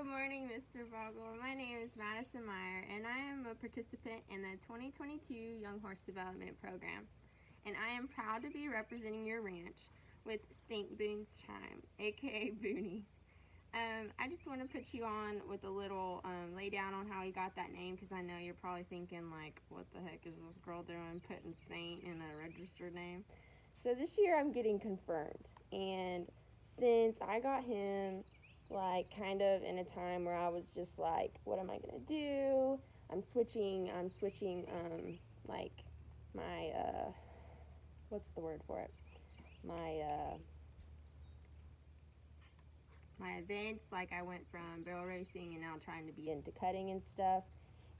Good morning, Mr. Vogel. My name is Madison Meyer, and I am a participant in the 2022 Young Horse Development Program. And I am proud to be representing your ranch with St. Boone's Time, aka Booney. I just want to put you on with a little lay down on how he got that name, because I know you're probably thinking, like, what the heck is this girl doing putting Saint in a registered name? So this year I'm getting confirmed, and since I got him like kind of in a time where I was just like, what am I gonna do? I'm switching like my what's the word for it? My events, like I went from barrel racing and now trying to be into cutting and stuff,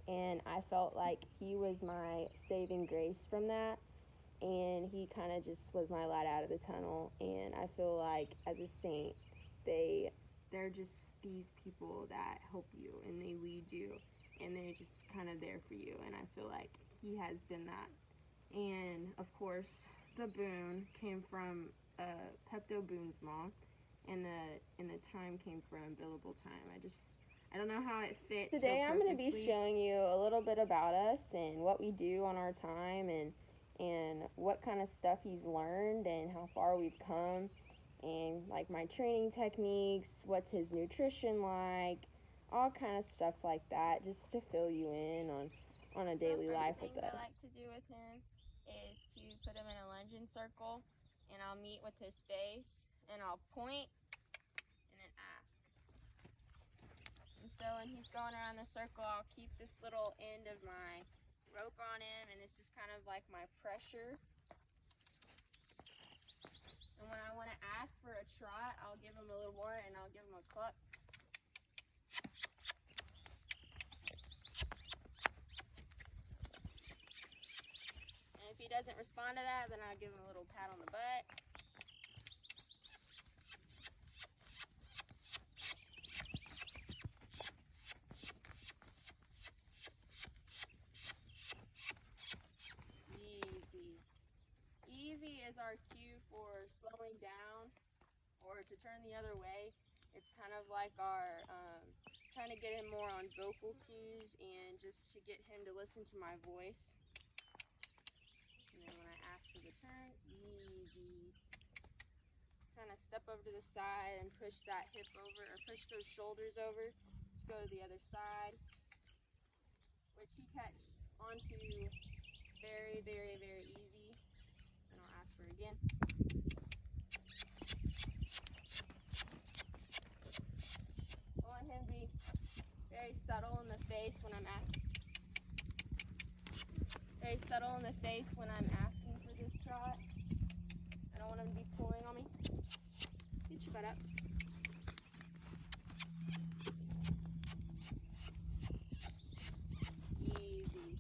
and I felt like he was my saving grace from that, and he kind of just was my light out of the tunnel. And I feel like as a Saint, they're just these people that help you and they lead you and they're just kind of there for you, and I feel like he has been that. And of course the Boone came from Pepto Boone's mom, and the time came from Billable Time. I don't know how it fits. Today so I'm going to be showing you a little bit about us and what we do on our time, and what kind of stuff he's learned and how far we've come, and like my training techniques, what's his nutrition like, all kind of stuff like that, just to fill you in on a daily life with us. What I like to do with him is to put him in a lunging circle, and I'll meet with his face, and I'll point, and then ask. And so when he's going around the circle, I'll keep this little end of my rope on him, and this is kind of like my pressure. And when I want to ask for a trot, I'll give him a little more, and I'll give him a cluck. And if he doesn't respond to that, then I'll give him a little pat on the butt. Easy. Easy is our cue for slowing down or to turn the other way. It's kind of like our trying to get him more on vocal cues and just to get him to listen to my voice. And then when I ask for the turn, easy. Kind of step over to the side and push that hip over, or push those shoulders over. Let's go to the other side, which he catch onto very, very, very easy. And I'll ask for it again. I want him to be very subtle in the face when I'm asking. Very subtle in the face when I'm asking for this trot. I don't want him to be pulling on me. Get your butt up. Easy.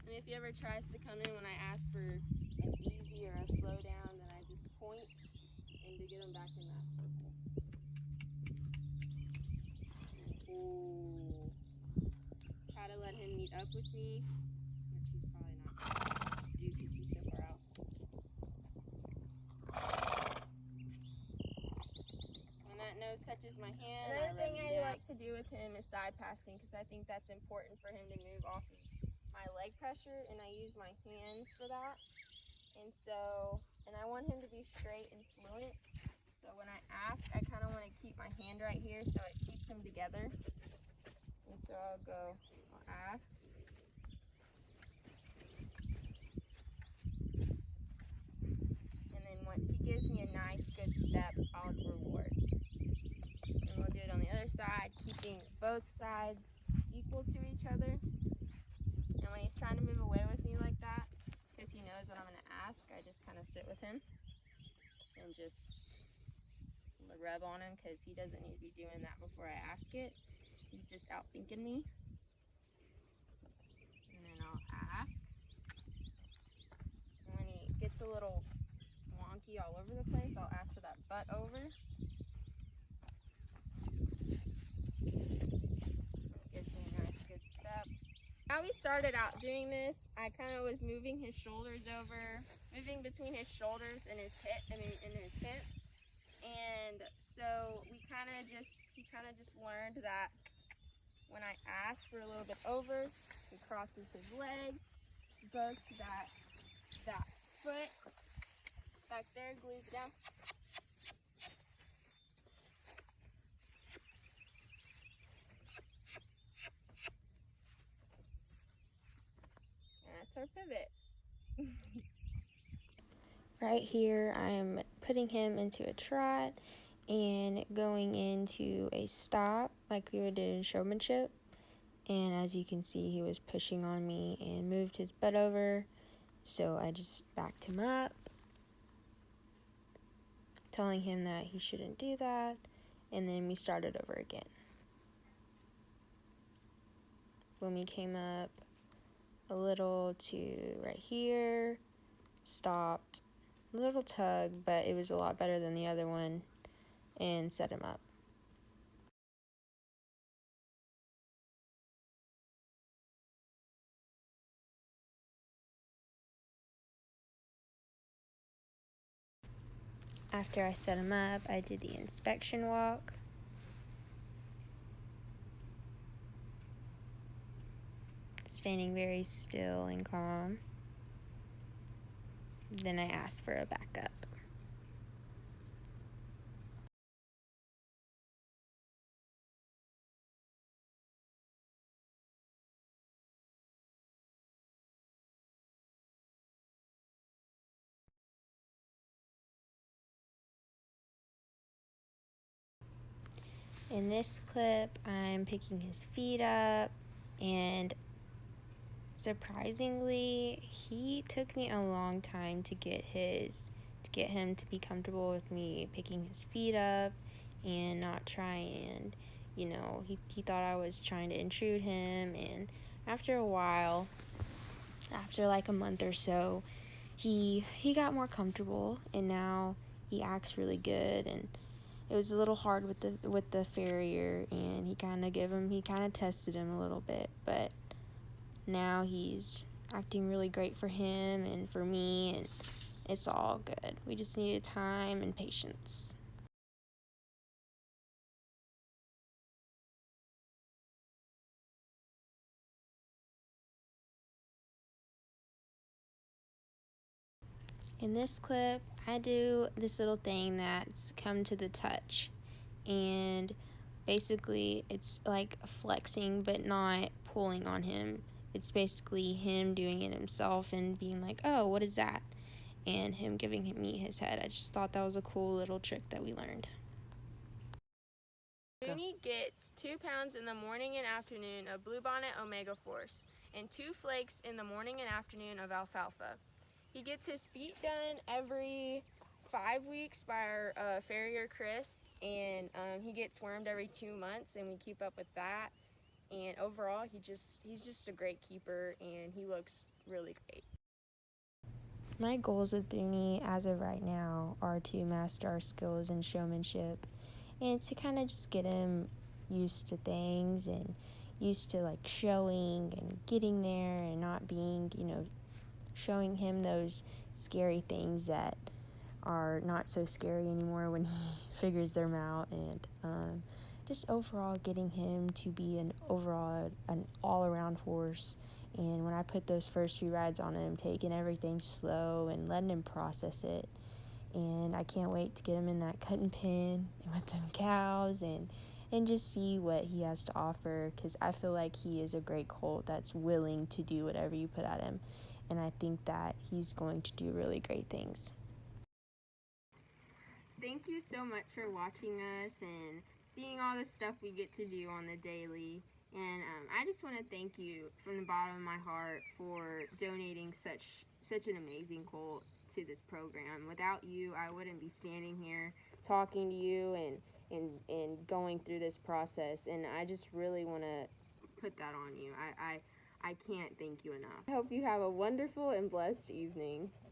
And if he ever tries to come in when I ask for an easy or a slow down, then I just point and to get him back in that circle. Ooh. Try to let him meet up with me, which he's probably not going to do because he's so far out. When that nose touches my hand, another thing I like to do with him is side passing, because I think that's important for him to move off of my leg pressure, and I use my hands for that. And I want him to be straight and fluent. So when I ask, I kind of want to keep my hand right here so it keeps him together. And so I'll ask. And then once he gives me a nice, good step, I'll reward. And we'll do it on the other side, keeping both sides equal to each other. And when he's trying to move away with me like that, because he knows what I'm going to ask, I just kind of sit with him and just rub on him, because he doesn't need to be doing that before I ask it. He's just out thinking me. And then I'll ask. And when he gets a little wonky all over the place, I'll ask for that butt over. Gives me a nice good step. How we started out doing this, I kind of was moving his shoulders over, moving between his shoulders and his hip, and his hip, and So he kind of just learned that when I ask for a little bit over, he crosses his legs, goes to that foot back there, glues down. And that's our pivot. Right here, I'm putting him into a trot and going into a stop like we would do in showmanship. And as you can see, he was pushing on me and moved his butt over. So I just backed him up, telling him that he shouldn't do that. And then we started over again. When we came up a little to right here, stopped, a little tug, but it was a lot better than the other one, and set him up. After I set him up, I did the inspection walk. Standing very still and calm. Then I asked for a backup. In this clip, I'm picking his feet up, and surprisingly, he took me a long time to get him to be comfortable with me picking his feet up and not try and, he thought I was trying to intrude him. And after a while, after like a month or so, he got more comfortable, and now he acts really good. And it was a little hard with the farrier, and he kind of tested him a little bit, but now he's acting really great for him and for me, and it's all good. We just needed time and patience. In this clip, I do this little thing that's come to the touch, and basically it's like flexing but not pulling on him. It's basically him doing it himself and being like, oh, what is that? And him giving me his head. I just thought that was a cool little trick that we learned. Dooney gets 2 pounds in the morning and afternoon of Bluebonnet Omega Force and 2 flakes in the morning and afternoon of alfalfa. He gets his feet done every 5 weeks by our farrier Chris, and he gets wormed every 2 months, and we keep up with that. And overall, he's just a great keeper, and he looks really great. My goals with Dooney as of right now are to master our skills in showmanship and to kind of just get him used to things and used to like showing and getting there and not being, showing him those scary things that are not so scary anymore when he figures them out, and just overall getting him to be an all-around horse. And when I put those first few rides on him, taking everything slow and letting him process it. And I can't wait to get him in that cutting pen with them cows and just see what he has to offer, because I feel like he is a great colt that's willing to do whatever you put at him. And I think that he's going to do really great things. Thank you so much for watching us and seeing all the stuff we get to do on the daily. And I just want to thank you from the bottom of my heart for donating such an amazing colt to this program. Without you, I wouldn't be standing here talking to you and going through this process. And I just really want to put that on you. I can't thank you enough. I hope you have a wonderful and blessed evening.